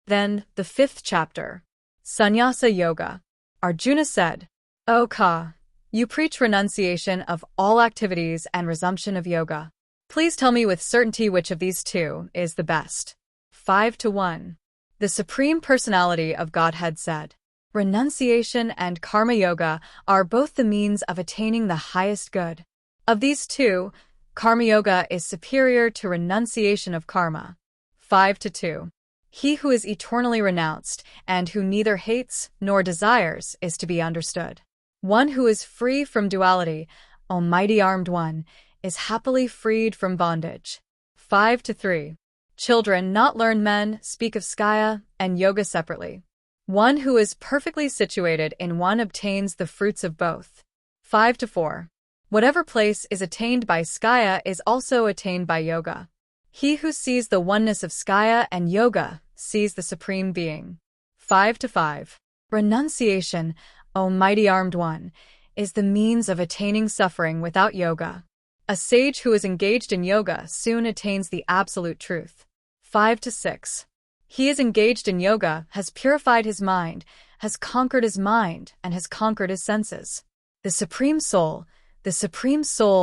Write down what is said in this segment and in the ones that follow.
Then, the fifth chapter. Sannyasa Yoga. Arjuna said, O Ka, you preach renunciation of all activities and resumption of yoga. Please tell me with certainty which of these two is the best. 5-1. The Supreme Personality of Godhead said, Renunciation and Karma Yoga are both the means of attaining the highest good. Of these two, Karma Yoga is superior to renunciation of karma. 5-2. He who is eternally renounced and who neither hates nor desires is to be understood. One who is free from duality, Almighty Armed One, is happily freed from bondage. 5-3. Children, not learned men, speak of skaya and yoga separately. One who is perfectly situated in one obtains the fruits of both. 5-4. Whatever place is attained by skaya is also attained by yoga. He who sees the oneness of skaya and yoga sees the Supreme Being. 5-5. Renunciation, O Mighty Armed One, is the means of attaining suffering without yoga. A sage who is engaged in yoga soon attains the absolute truth. 5-6. He is engaged in yoga, has purified his mind, has conquered his mind, and has conquered his senses. The Supreme Soul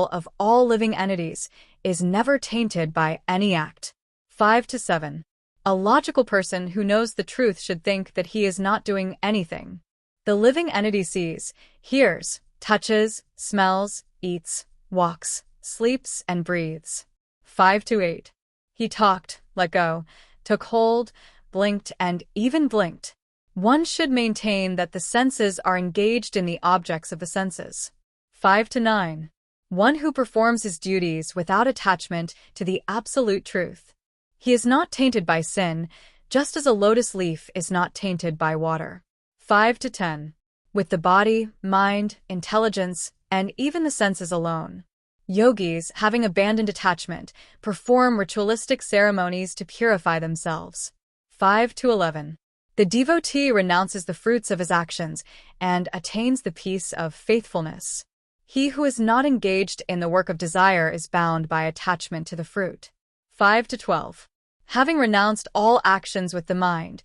of all living entities, is never tainted by any act. 5-7. A logical person who knows the truth should think that he is not doing anything. The living entity sees, hears, touches, smells, eats, walks, sleeps, and breathes. 5-8. He talked, let go, took hold, blinked, and even blinked. One should maintain that the senses are engaged in the objects of the senses. 5-9. One who performs his duties without attachment to the absolute truth. He is not tainted by sin, just as a lotus leaf is not tainted by water. 5-10. With the body, mind, intelligence, and even the senses alone, yogis, having abandoned attachment, perform ritualistic ceremonies to purify themselves. 5-11. The devotee renounces the fruits of his actions and attains the peace of faithfulness. He who is not engaged in the work of desire is bound by attachment to the fruit. 5-12. Having renounced all actions with the mind,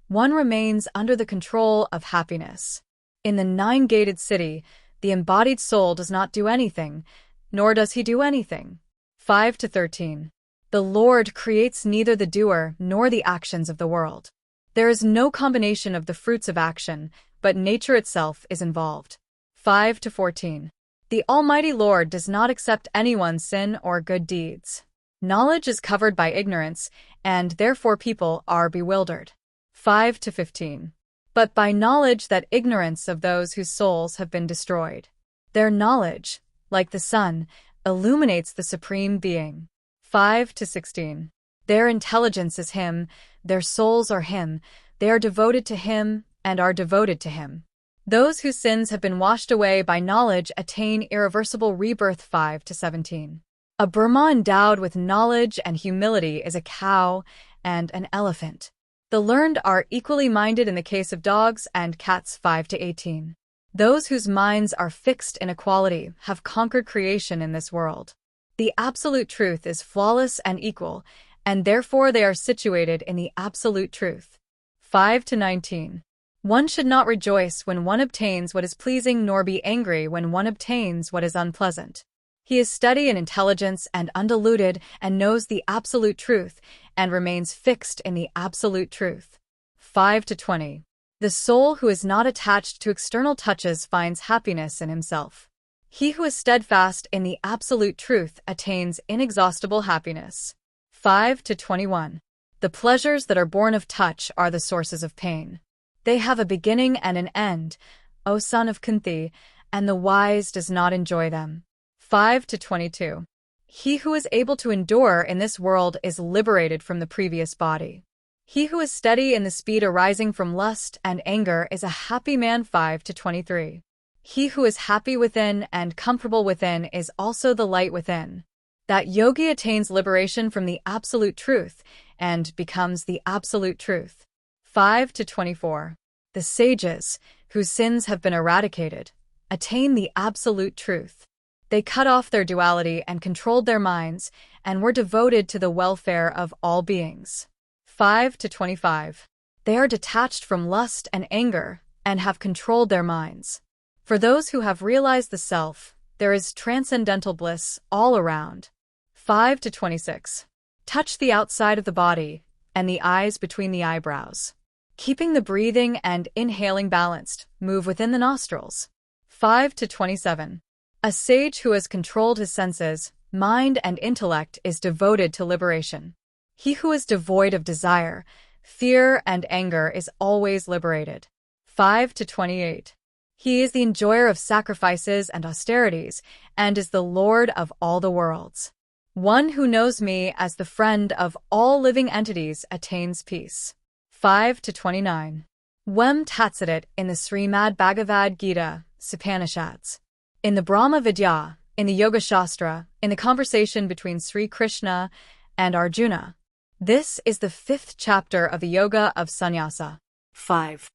one remains under the control of happiness. In the nine-gated city, the embodied soul does not do anything, nor does he do anything. 5-13. The Lord creates neither the doer nor the actions of the world. There is no combination of the fruits of action, but nature itself is involved. 5-14. The Almighty Lord does not accept anyone's sin or good deeds. Knowledge is covered by ignorance, and therefore people are bewildered. 5-15. But by knowledge that ignorance of those whose souls have been destroyed. Their knowledge, like the sun, illuminates the Supreme Being. 5-16. Their intelligence is Him, their souls are Him, they are devoted to Him and are devoted to Him. Those whose sins have been washed away by knowledge attain irreversible rebirth. 5-17. A Brahma endowed with knowledge and humility is a cow and an elephant. The learned are equally minded in the case of dogs and cats. 5-18. Those whose minds are fixed in equality have conquered creation in this world. The absolute truth is flawless and equal, and therefore they are situated in the absolute truth. 5-19. One should not rejoice when one obtains what is pleasing nor be angry when one obtains what is unpleasant. He is steady in intelligence and undiluted and knows the absolute truth and remains fixed in the absolute truth. 5-20. The soul who is not attached to external touches finds happiness in himself. He who is steadfast in the absolute truth attains inexhaustible happiness. 5-21. The pleasures that are born of touch are the sources of pain. They have a beginning and an end, O son of Kunti, and the wise does not enjoy them. 5-22. He who is able to endure in this world is liberated from the previous body. He who is steady in the speed arising from lust and anger is a happy man. 5-23. He who is happy within and comfortable within is also the light within. That yogi attains liberation from the absolute truth and becomes the absolute truth. 5-24. The sages, whose sins have been eradicated, attain the absolute truth. They cut off their duality and controlled their minds, and were devoted to the welfare of all beings. 5-25. They are detached from lust and anger and have controlled their minds. For those who have realized the self, there is transcendental bliss all around. 5 to 26. Touch the outside of the body and the eyes between the eyebrows. Keeping the breathing and inhaling balanced, move within the nostrils. 5 to 27. A sage who has controlled his senses, mind, and intellect is devoted to liberation. He who is devoid of desire, fear, and anger is always liberated. 5 to 28. He is the enjoyer of sacrifices and austerities, and is the Lord of all the worlds. One who knows me as the friend of all living entities attains peace. 5 to 29. Wem Tatsadat in the Srimad Bhagavad Gita, Upanishads. In the Brahma Vidya, in the Yoga Shastra, in the conversation between Sri Krishna and Arjuna. This is the 5th chapter of the Yoga of Sannyasa. 5.